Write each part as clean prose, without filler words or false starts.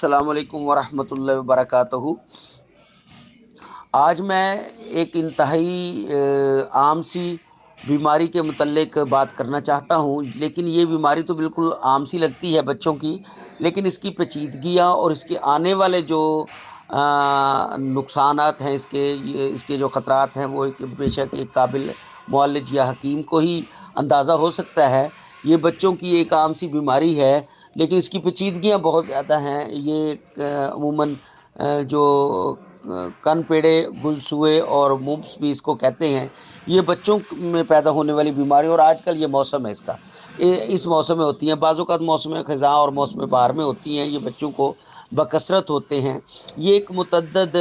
अस्सलाम वालेकुम वरहमतुल्लाहि वबरकातुहू। आज मैं एक इंतहाई आम सी बीमारी के मुतल्लिक बात करना चाहता हूँ, लेकिन ये बीमारी तो बिल्कुल आम सी लगती है बच्चों की, लेकिन इसकी पेचीदगियाँ और इसके आने वाले जो नुकसानात हैं, इसके जो ख़तरात हैं, वो एक बेशक एक काबिल मुअल्लिज या हकीम को ही अंदाज़ा हो सकता है। ये बच्चों की एक आम सी बीमारी है, लेकिन इसकी पेचीदगियाँ बहुत ज़्यादा हैं। ये अमूमन जो कन पेड़े गुलसुए और मुम्स भी इसको कहते हैं। ये बच्चों में पैदा होने वाली बीमारी, और आजकल ये मौसम है इसका, इस मौसम में होती हैं। बाज़-औक़ात मौसम ख़ज़ां और मौसम बहार में होती हैं। ये बच्चों को बकसरत होते हैं। ये एक मुतअद्दिद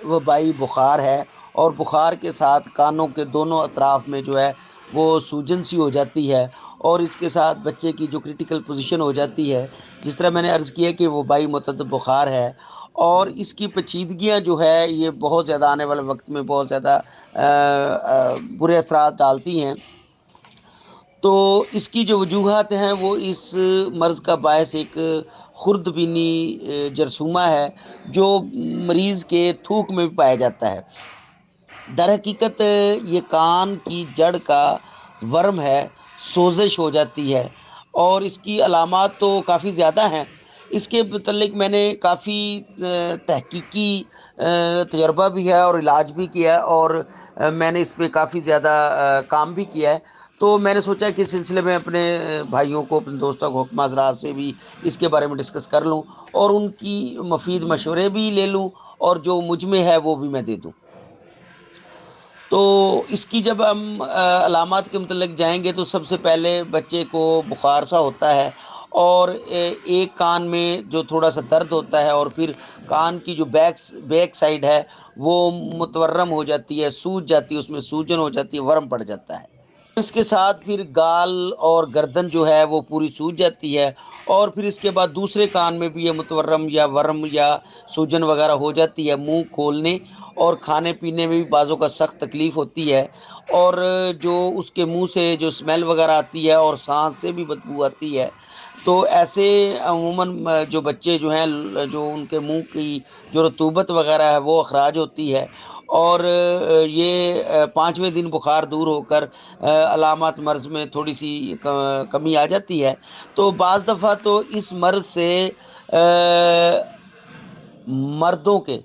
वबाई बुखार है, और बुखार के साथ कानों के दोनों अतराफ़ में जो है वो सूजन सी हो जाती है, और इसके साथ बच्चे की जो क्रिटिकल पोजीशन हो जाती है। जिस तरह मैंने अर्ज़ किया कि वबाई मुतअद्दिद बुखार है, और इसकी पेचीदगियाँ जो है ये बहुत ज़्यादा आने वाले वक्त में बहुत ज़्यादा बुरे असरात डालती हैं। तो इसकी जो वजूहात हैं वो इस मर्ज़ का बायस एक खुर्दबीनी जरसूमा है, जो मरीज़ के थूक में भी पाया जाता है। दरहकीकत ये कान की जड़ का वर्म है, सोज़श हो जाती है, और इसकी अलामात तो काफ़ी ज़्यादा हैं। इसके मुतल्लिक मैंने काफ़ी तहकीकी तजर्बा भी है और इलाज भी किया है, और मैंने इस पे काफ़ी ज़्यादा काम भी किया है। तो मैंने सोचा कि इस सिलसिले में अपने भाइयों को, अपने दोस्तों को, हुक्मा हज़रात से भी इसके बारे में डिस्कस कर लूँ, और उनकी मुफ़ीद मशवरे भी ले लूँ, और जो मुझ में है वो भी मैं दे दूँ। तो इसकी जब हम अलामात के मुतल्लिक जाएँगे, तो सबसे पहले बच्चे को बुखार सा होता है, और एक कान में जो थोड़ा-सा दर्द होता है, और फिर कान की जो बैक साइड है वो मुतवर्रम हो जाती है, सूज जाती है, उसमें सूजन हो जाती है, वर्म पड़ जाता है। इसके साथ फिर गाल और गर्दन जो है वो पूरी सूज जाती है, और फिर इसके बाद दूसरे कान में भी ये मुतवर्रम या वर्म या सूजन वगैरह हो जाती है। मुंह खोलने और खाने पीने में भी बाज़ों का सख्त तकलीफ़ होती है, और जो उसके मुंह से जो स्मेल वगैरह आती है, और सांस से भी बदबू आती है। तो ऐसे अमूमन जो बच्चे जो हैं जो उनके मुंह की जो रतूबत वगैरह है वो अखराज होती है, और ये 5वें दिन बुखार दूर होकर अलामत मर्ज़ में थोड़ी-सी कमी आ जाती है। तो बाज़ दफ़ा तो इस मर्ज़ से मर्दों के,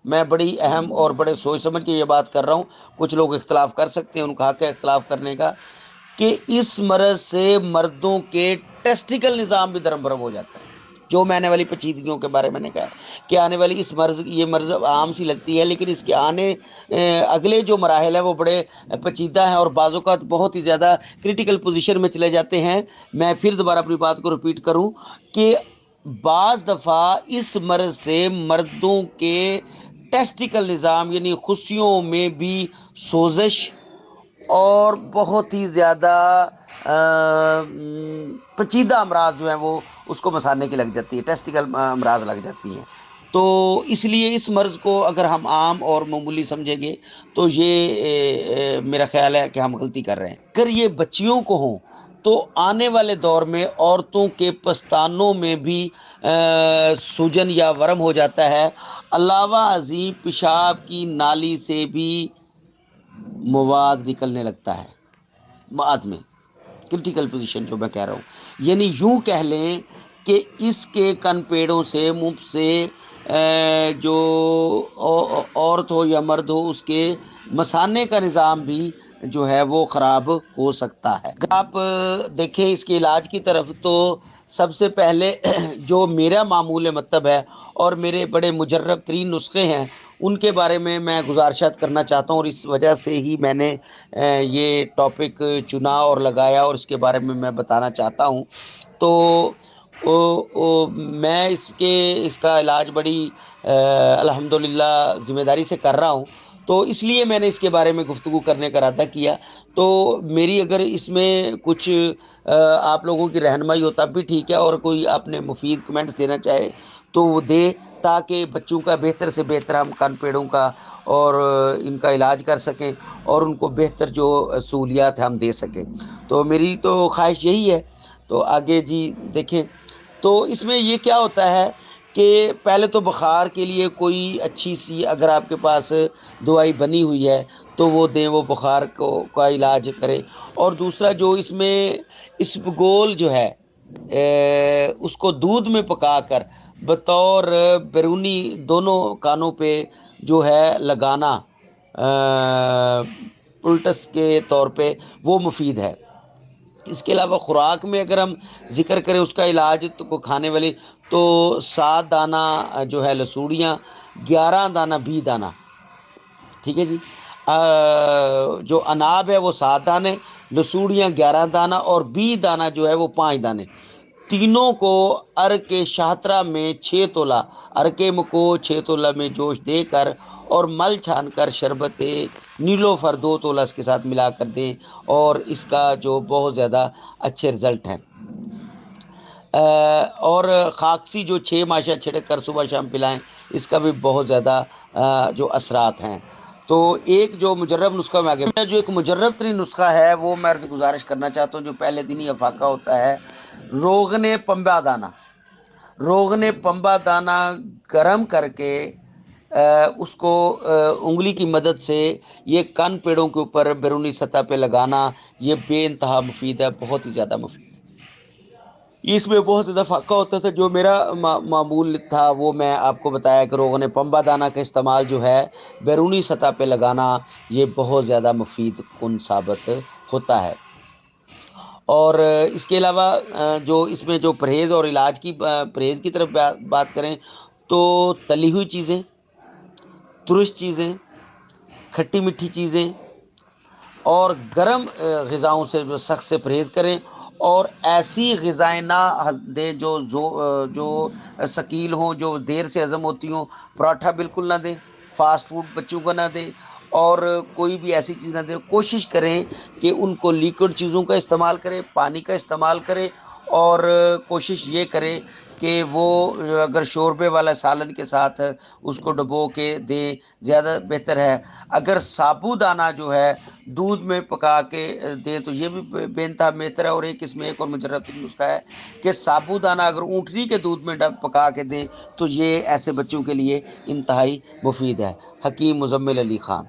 मैं बड़ी अहम और बड़े सोच समझ के ये बात कर रहा हूँ, कुछ लोग इख्तिलाफ़ कर सकते हैं, उनका हक़ है इख्तिलाफ़ करने का, कि इस मर्ज़ से मर्दों के टेस्टिकल निज़ाम भी दरम-बरम हो जाता है। जो मैं आने वाली पेचीदगियों के बारे में मैंने कहा कि आने वाली ये मर्ज़ आम सी लगती है, लेकिन इसके अगले जो मराहिल हैं वो बड़े पेचीदा हैं, और बाज़ औक़ात बहुत ही ज़्यादा क्रिटिकल पोज़ीशन में चले जाते हैं। मैं फिर दोबारा अपनी बात को रिपीट करूँ कि बाज़ दफ़ा इस मर्ज़ से मर्दों के टेस्टिकल निज़ाम यानी खुशियों में भी सोज़श, और बहुत ही ज़्यादा पेचीदा अमराज़ जो हैं वो उसको मसाने की लग जाती है, टेस्टिकल अमराज़ लग जाती हैं। तो इसलिए इस मर्ज़ को अगर हम आम और मामूली समझेंगे, तो ये मेरा ख़्याल है कि हम गलती कर रहे हैं। अगर ये बच्चियों को हों, तो आने वाले दौर में औरतों के पस्तानों में भी सूजन या वर्म हो जाता है। अलावा अज़ीम पेशाब की नाली से भी मवाद निकलने लगता है बाद में, क्रिटिकल पोजीशन जो मैं कह रहा हूँ। यानी यूँ कह लें कि इसके कनपेड़ों से, मुँह से जो औरत हो या मर्द हो, उसके मसाने का निज़ाम भी जो है वो ख़राब हो सकता है। अगर आप देखें इसके इलाज की तरफ, तो सबसे पहले जो मेरा मामूल मतलब है और मेरे बड़े मुजर्रब तरीन नुस्खे हैं, उनके बारे में मैं गुज़ारिशात करना चाहता हूँ, और इस वजह से ही मैंने ये टॉपिक चुना और लगाया, और इसके बारे में मैं बताना चाहता हूँ। तो मैं इसका इलाज बड़ी अल्हम्दुलिल्लाह ज़िम्मेदारी से कर रहा हूँ। तो इसलिए मैंने इसके बारे में गुफ्तगू करने का इरादा किया। तो मेरी अगर इसमें कुछ आप लोगों की रहनुमाई हो तब भी ठीक है, और कोई आपने मुफीद कमेंट्स देना चाहे तो वो दे, ताकि बच्चों का बेहतर से बेहतर हम कान पेड़ों का और इनका इलाज कर सकें, और उनको बेहतर जो सहूलियात है हम दे सकें। तो मेरी तो ख़्वाहिश यही है। तो आगे जी देखें, तो इसमें ये क्या होता है کہ پہلے تو بخار کے لیے کوئی اچھی سی اگر آپ کے پاس دوائی بنی ہوئی ہے تو وہ دیں، وہ بخار کا علاج کرے۔ اور دوسرا جو اس میں اسبگول جو ہے اس کو دودھ میں پکا کر بطور بیرونی دونوں کانوں پہ جو ہے لگانا پلٹس کے طور پہ، وہ مفید ہے۔ اس کے علاوہ خوراک میں اگر ہم ذکر کریں اس کا علاج تو کو کھانے والی، تو 7 دانہ جو ہے لسوڑیاں، 11 دانہ بی دانہ، ٹھیک ہے جی۔ جو اناب ہے وہ 7 دانے، لسوڑیاں 11 دانہ، اور بی دانہ جو ہے وہ 5 دانے، تینوں کو ارک شاہترہ میں 6 تولہ ارکے کو 6 تولہ میں جوش دے کر اور مل چھان کر شربت نیلوفر 2 تولہ اس کے ساتھ ملا کر دیں، اور اس کا جو بہت زیادہ اچھے رزلٹ ہیں۔ اور خاکسی جو 6 ماشا چھڑک کر صبح شام پلائیں، اس کا بھی بہت زیادہ جو اثرات ہیں۔ تو ایک جو مجرب نسخہ میں آگے جو ایک مجرب ترین نسخہ ہے وہ میں عرض گزارش کرنا چاہتا ہوں، جو پہلے دن ہی افاقہ ہوتا ہے۔ روغن پنبا دانہ، روغن پنبا دانہ گرم کر کے اس کو انگلی کی مدد سے یہ کن پیڑوں کے اوپر بیرونی سطح پہ لگانا، یہ بے انتہا مفید ہے، بہت ہی زیادہ مفید۔ اس میں بہت زیادہ فائدہ ہوتا تھا۔ جو میرا معمول تھا وہ میں آپ کو بتایا کہ روغن پنبا دانہ کا استعمال جو ہے بیرونی سطح پہ لگانا، یہ بہت زیادہ مفید کن ثابت ہوتا ہے۔ اور اس کے علاوہ جو اس میں جو پرہیز اور علاج کی پرہیز کی طرف بات کریں تو تلی ہوئی چیزیں، ترش چیزیں، کھٹی میٹھی چیزیں اور گرم غذاؤں سے جو سخت سے پرہیز کریں، اور ایسی غذائیں نہ دیں جو ثقیل ہوں، جو دیر سے ہضم ہوتی ہوں۔ پراٹھا بالکل نہ دیں، فاسٹ فوڈ بچوں کو نہ دیں، اور کوئی بھی ایسی چیز نہ دیں۔ کوشش کریں کہ ان کو لیکوڈ چیزوں کا استعمال کریں، پانی کا استعمال کریں، اور کوشش یہ کریں کہ وہ اگر شوربے والا سالن کے ساتھ اس کو ڈبو کے دیں، زیادہ بہتر ہے۔ اگر سابو دانہ جو ہے دودھ میں پکا کے دیں تو یہ بھی بے انتہا بہتر ہے۔ اور ایک اس میں ایک اور مجرب ترین نسخہ ہے کہ سابو دانہ اگر اونٹنی کے دودھ میں پکا کے دیں تو یہ ایسے بچوں کے لیے انتہائی مفید ہے۔ حکیم مزمل علی خان۔